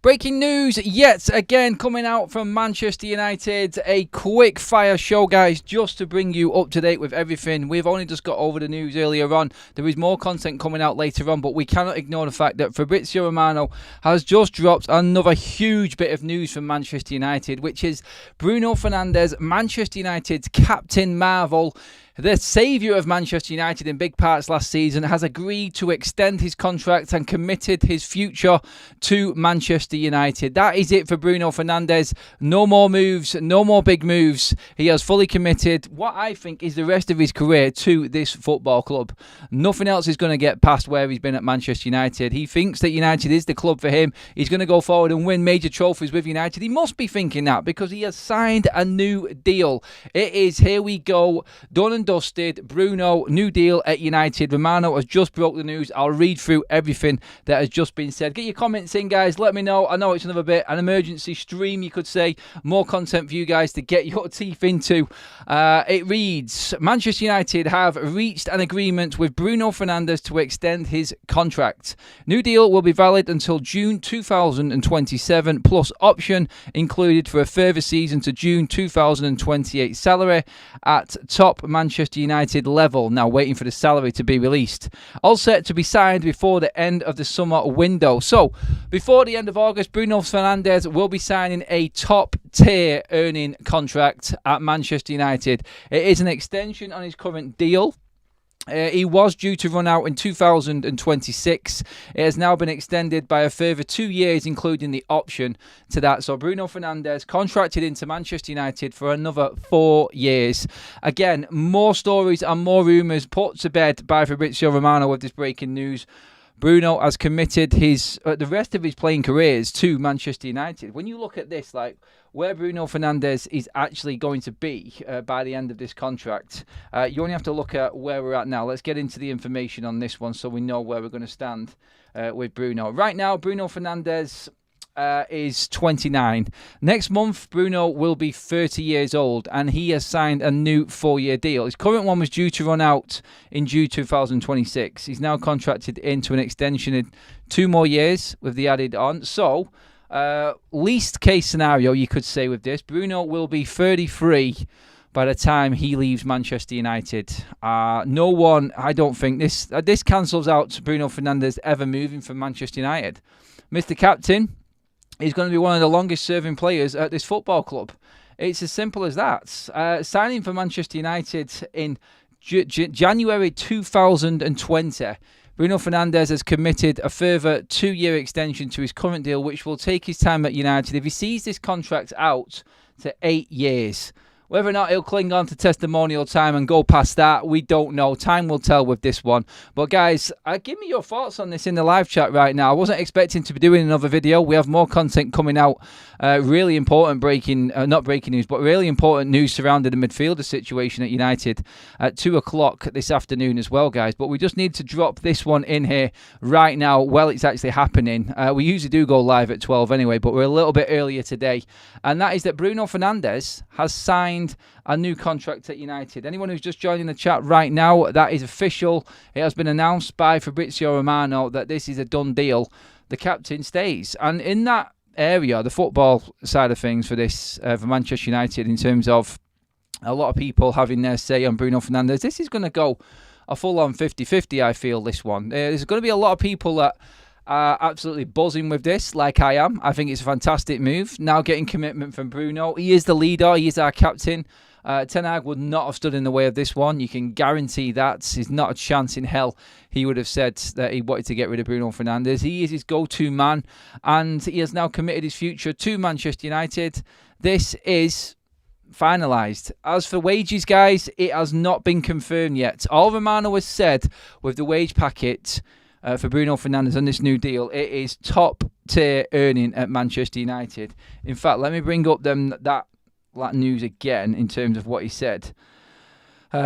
Breaking news yet again coming out from Manchester United. A quick fire show, guys, just to bring you up to date with everything. We've only just got over the news earlier on. There is more content coming out later on, but we cannot ignore the fact that Fabrizio Romano has just dropped another huge bit of news from Manchester United, which is Bruno Fernandes, Manchester United's Captain Marvel, the saviour of Manchester United in big parts last season, has agreed to extend his contract and committed his future to Manchester United. That is it for Bruno Fernandes. No more moves, no more big moves. He has fully committed what I think is the rest of his career to this football club. Nothing else is going to get past where he's been at Manchester United. He thinks that United is the club for him. He's going to go forward and win major trophies with United. He must be thinking that because he has signed a new deal. It is, here we go, done and dusted. Bruno, new deal at United. Romano has just broke the news. I'll read through everything that has just been said. Get your comments in, guys. Let me know. I know it's another bit, an emergency stream, you could say. More content for you guys to get your teeth into. It reads, Manchester United have reached an agreement with Bruno Fernandes to extend his contract. New deal will be valid until June 2027, plus option included for a further season to June 2028. Salary at top Manchester United level. Now waiting for the salary to be released. All set to be signed before the end of the summer window. So before the end of August, Bruno Fernandes will be signing a top tier earning contract at Manchester United. It is an extension on his current deal. He was due to run out in 2026. It has now been extended by a further 2 years, including the option to that. So Bruno Fernandes contracted into Manchester United for another 4 years. Again, more stories and more rumours put to bed by Fabrizio Romano with this breaking news. Bruno has committed the rest of his playing careers to Manchester United. When you look at this, like where Bruno Fernandes is actually going to be by the end of this contract, you only have to look at where we're at now. Let's get into the information on this one so we know where we're going to stand with Bruno. Right now, Bruno Fernandes is 29. Next month, Bruno will be 30 years old, and he has signed a new 4-year deal. His current one was due to run out in June 2026. He's now contracted into an extension in 2 more years with the added on. So, least case scenario, you could say with this, Bruno will be 33 by the time he leaves Manchester United. No one, I don't think, this cancels out Bruno Fernandes ever moving from Manchester United. Mr. Captain, he's going to be one of the longest serving players at this football club. It's as simple as that. Signing for Manchester United in January 2020, Bruno Fernandes has committed a further 2-year extension to his current deal, which will take his time at United if he sees this contract out to 8 years. Whether or not he'll cling on to testimonial time and go past that, we don't know. Time will tell with this one. But guys, give me your thoughts on this in the live chat right now. I wasn't expecting to be doing another video. We have more content coming out. Really important not breaking news, but really important news surrounding the midfielder situation at United at 2 o'clock this afternoon as well, guys. But we just need to drop this one in here right now while it's actually happening. We usually do go live at 12 anyway, but we're a little bit earlier today. And that is that Bruno Fernandes has signed a new contract at United. Anyone who's just joining the chat right now, that is official. It has been announced by Fabrizio Romano that this is a done deal. The captain stays. And in that area, the football side of things for this, for Manchester United, in terms of a lot of people having their say on Bruno Fernandes, this is going to go a full-on 50-50, I feel, this one. There's going to be a lot of people that are absolutely buzzing with this, like I am. I think it's a fantastic move. Now getting commitment from Bruno. He is the leader. He is our captain. Ten Hag would not have stood in the way of this one. You can guarantee that. There's not a chance in hell he would have said that he wanted to get rid of Bruno Fernandes. He is his go-to man, and he has now committed his future to Manchester United. This is finalised. As for wages, guys, it has not been confirmed yet. All Romano has said with the wage packet for Bruno Fernandes on this new deal, it is top tier earning at Manchester United. In fact, let me bring up that news again in terms of what he said.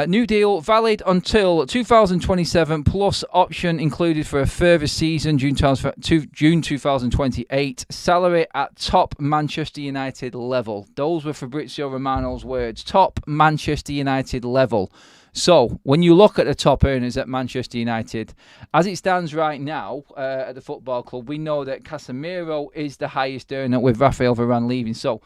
New deal valid until 2027, plus option included for a further season, June 2028. Salary at top Manchester United level. Those were Fabrizio Romano's words. Top Manchester United level. So, when you look at the top earners at Manchester United, as it stands right now at the football club, we know that Casemiro is the highest earner with Rafael Varane leaving. So,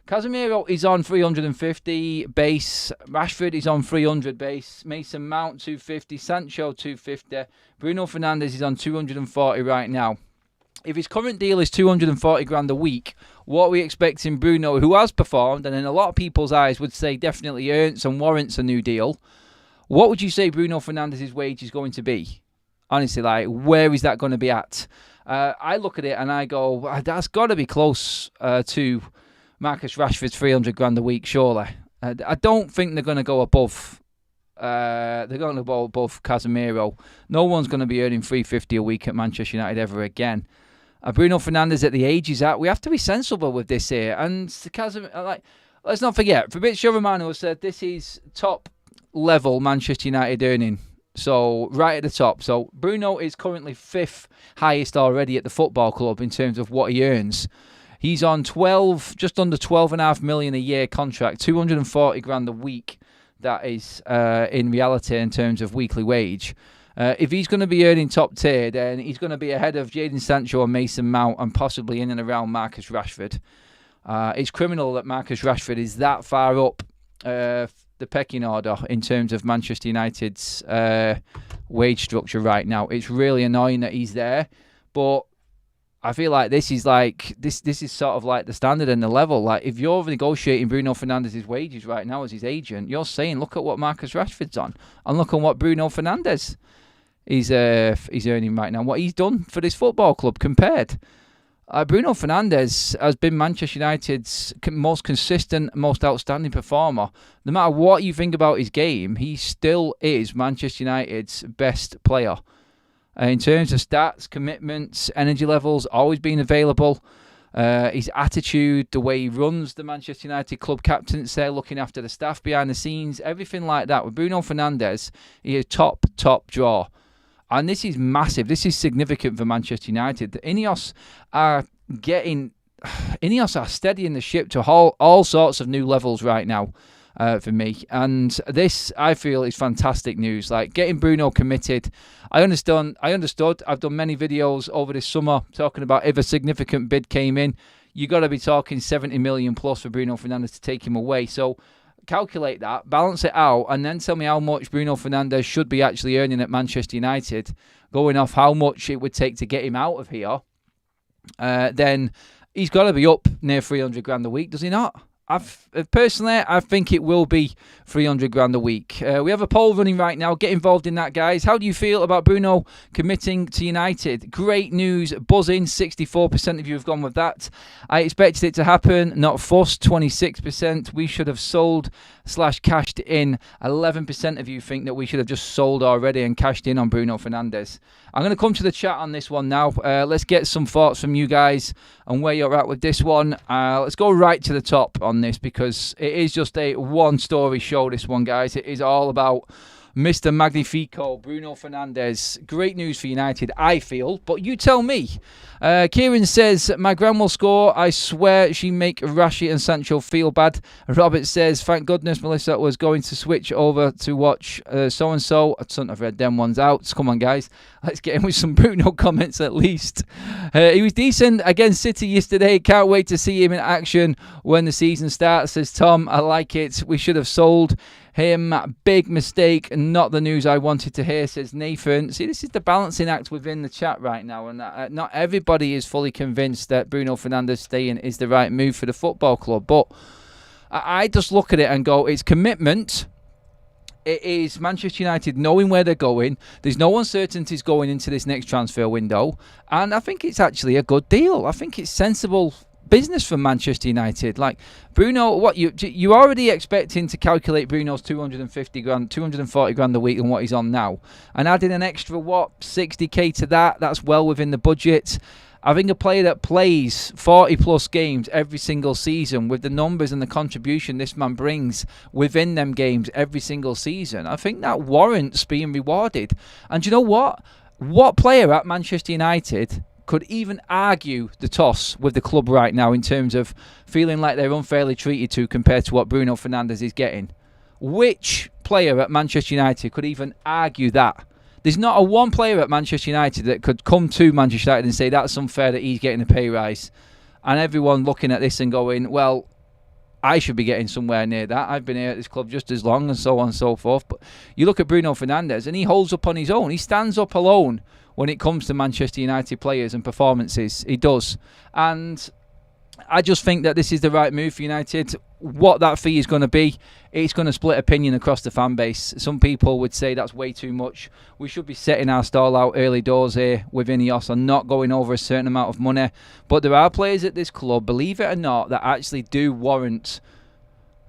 Casemiro is on 350 base, Rashford is on 300 base, Mason Mount 250, Sancho 250, Bruno Fernandes is on 240 right now. If his current deal is 240 grand a week, what are we expecting Bruno, who has performed and in a lot of people's eyes would say definitely earns and warrants a new deal? What would you say Bruno Fernandes' wage is going to be? Honestly, like, where is that going to be at? I look at it and I go, that's got to be close to Marcus Rashford's 300 grand a week, surely. I don't think they're going to go above. They're going to go above Casemiro. No one's going to be earning 350 a week at Manchester United ever again. Bruno Fernandes at the age he's at, we have to be sensible with this here. And Casemiro, let's not forget, Fabrizio Romano said this is top level Manchester United earning. So right at the top. So Bruno is currently 5th highest already at the football club in terms of what he earns. He's on just under 12.5 million a year contract, 240 grand a week. That is in reality in terms of weekly wage. If he's going to be earning top tier, then he's going to be ahead of Jadon Sancho and Mason Mount and possibly in and around Marcus Rashford. It's criminal that Marcus Rashford is that far up the pecking order in terms of Manchester United's wage structure right now. It's really annoying that he's there, but I feel like this is sort of like the standard and the level. Like, if you're negotiating Bruno Fernandes' wages right now as his agent, you're saying, look at what Marcus Rashford's on and look at what Bruno Fernandes is earning right now, what he's done for this football club compared. Bruno Fernandes has been Manchester United's most consistent, most outstanding performer. No matter what you think about his game, he still is Manchester United's best player. In terms of stats, commitments, energy levels, always been available. His attitude, the way he runs the Manchester United club captaincy, looking after the staff behind the scenes, everything like that. With Bruno Fernandes, he is top draw. And this is massive. This is significant for Manchester United. The Ineos are steadying the ship to all sorts of new levels right now. For me, and this I feel is fantastic news. Like, getting Bruno committed, I understood. I've done many videos over this summer talking about if a significant bid came in, you got to be talking 70 million plus for Bruno Fernandes to take him away. So calculate that, balance it out, and then tell me how much Bruno Fernandes should be actually earning at Manchester United, going off how much it would take to get him out of here. Then he's got to be up near 300 grand a week, does he not? Personally, I think it will be 300 grand a week. We have a poll running right now. Get involved in that, guys. How do you feel about Bruno committing to United? Great news. Buzzing. 64% of you have gone with that. I expected it to happen. Not fussed. 26%. We should have sold / cashed in. 11% of you think that we should have just sold already and cashed in on Bruno Fernandes. I'm going to come to the chat on this one now. Let's get some thoughts from you guys on where you're at with this one. Let's go right to the top on this, because it is just a one-story show, this one, guys. It is all about Mr. Magnifico, Bruno Fernandes. Great news for United, I feel, but you tell me. Kieran says, my gran will score. I swear she make Rashi and Sancho feel bad. Robert says, thank goodness Melissa was going to switch over to watch so-and-so. I shouldn't have read them ones out. Come on, guys. Let's get in with some Bruno comments at least. He was decent against City yesterday. Can't wait to see him in action when the season starts, says Tom. I like it. We should have sold him. Big mistake. Not the news I wanted to hear, says Nathan. See, this is the balancing act within the chat right now, and not everybody is fully convinced that Bruno Fernandes staying is the right move for the football club. But I just look at it and go, it's commitment. It is Manchester United knowing where they're going. There's no uncertainties going into this next transfer window, and I think it's actually a good deal. I think it's sensible business for Manchester United. Like, Bruno, what you already expecting to calculate Bruno's 240 grand a week and what he's on now, and adding an extra 60k to that, that's well within the budget. I think a player that plays 40 plus games every single season, with the numbers and the contribution this man brings within them games every single season, I think that warrants being rewarded. And you know what player at Manchester United could even argue the toss with the club right now in terms of feeling like they're unfairly treated to compared to what Bruno Fernandes is getting? Which player at Manchester United could even argue that. There's not a one player at Manchester United that could come to Manchester United and say that's unfair that he's getting a pay rise. And everyone looking at this and going, well, I should be getting somewhere near that. I've been here at this club just as long, and so on and so forth. But you look at Bruno Fernandes and he holds up on his own. He stands up alone when it comes to Manchester United players and performances. He does. And I just think that this is the right move for United. What that fee is going to be, it's going to split opinion across the fan base. Some people would say that's way too much. We should be setting our stall out early doors here with Ineos and not going over a certain amount of money. But there are players at this club, believe it or not, that actually do warrant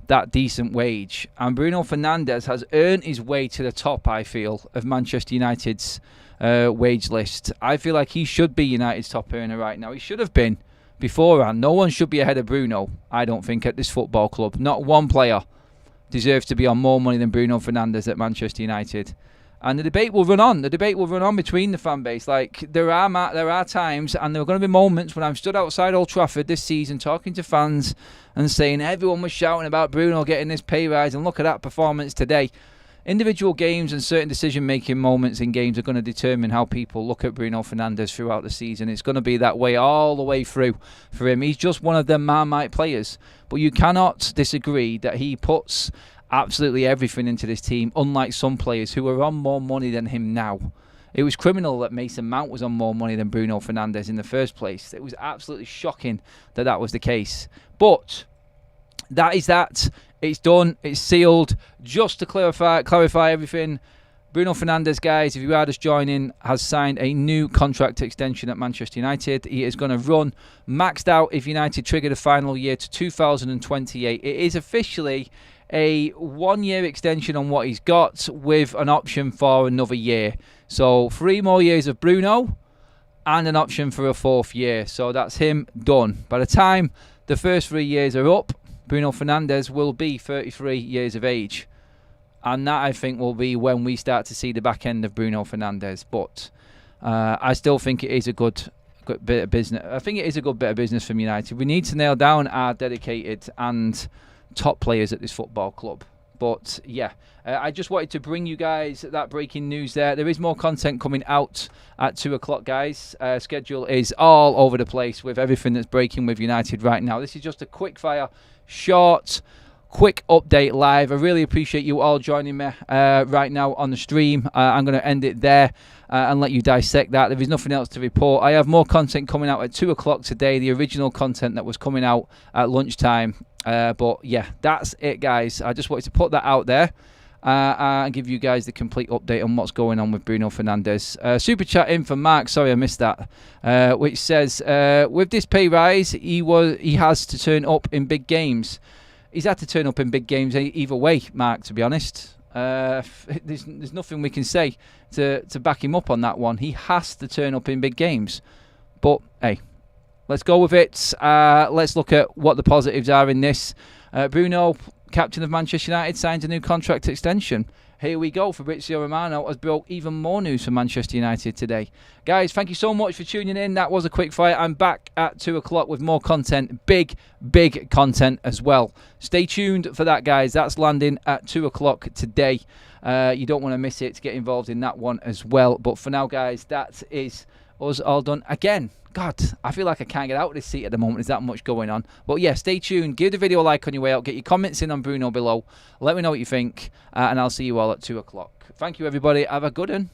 that decent wage. And Bruno Fernandes has earned his way to the top, I feel, of Manchester United's wage list. I feel like he should be United's top earner right now. He should have been beforehand. No one should be ahead of Bruno, I don't think, at this football club. Not one player deserves to be on more money than Bruno Fernandes at Manchester United. And the debate will run on. The debate will run on between the fan base. Like, there are times, and there are going to be moments when I'm stood outside Old Trafford this season talking to fans and saying everyone was shouting about Bruno getting this pay rise, and look at that performance today. Individual games and certain decision-making moments in games are going to determine how people look at Bruno Fernandes throughout the season. It's going to be that way all the way through for him. He's just one of them Marmite players. But you cannot disagree that he puts absolutely everything into this team, unlike some players who are on more money than him now. It was criminal that Mason Mount was on more money than Bruno Fernandes in the first place. It was absolutely shocking that that was the case. But that is that. It's done. It's sealed. Just to clarify everything, Bruno Fernandes, guys, if you are just joining, has signed a new contract extension at Manchester United. He is going to run maxed out if United trigger the final year to 2028. It is officially a 1-year extension on what he's got with an option for another year. So 3 more years of Bruno and an option for a 4th year. So that's him done. By the time the first 3 years are up, Bruno Fernandes will be 33 years of age. And that, I think, will be when we start to see the back end of Bruno Fernandes. But I still think it is a good bit of business. I think it is a good bit of business from United. We need to nail down our dedicated and top players at this football club. But yeah, I just wanted to bring you guys that breaking news there. There is more content coming out at 2 o'clock, guys. Schedule is all over the place with everything that's breaking with United right now. This is just a quick fire, short, quick update live. I really appreciate you all joining me right now on the stream. I'm going to end it there and let you dissect that. There is nothing else to report. I have more content coming out at 2 o'clock today, the original content that was coming out at lunchtime. But yeah, that's it, guys. I just wanted to put that out there and give you guys the complete update on what's going on with Bruno Fernandes. Super chat in from Mark, sorry I missed that, which says, with this pay rise, he has to turn up in big games. He's had to turn up in big games either way, Mark, to be honest. There's nothing we can say to back him up on that one. He has to turn up in big games. But, hey, let's go with it. Let's look at what the positives are in this. Bruno, captain of Manchester United, signs a new contract extension. Here we go. Fabrizio Romano has brought even more news for Manchester United today. Guys, thank you so much for tuning in. That was a quick fire. I'm back at 2 o'clock with more content. Big content as well. Stay tuned for that, guys. That's landing at 2 o'clock today. You don't want to miss it. Get involved in that one as well. But for now, guys, that is us all done. Again, God, I feel like I can't get out of this seat at the moment. There's that much going on. But yeah, stay tuned. Give the video a like on your way out. Get your comments in on Bruno below. Let me know what you think. And I'll see you all at 2 o'clock. Thank you, everybody. Have a good one.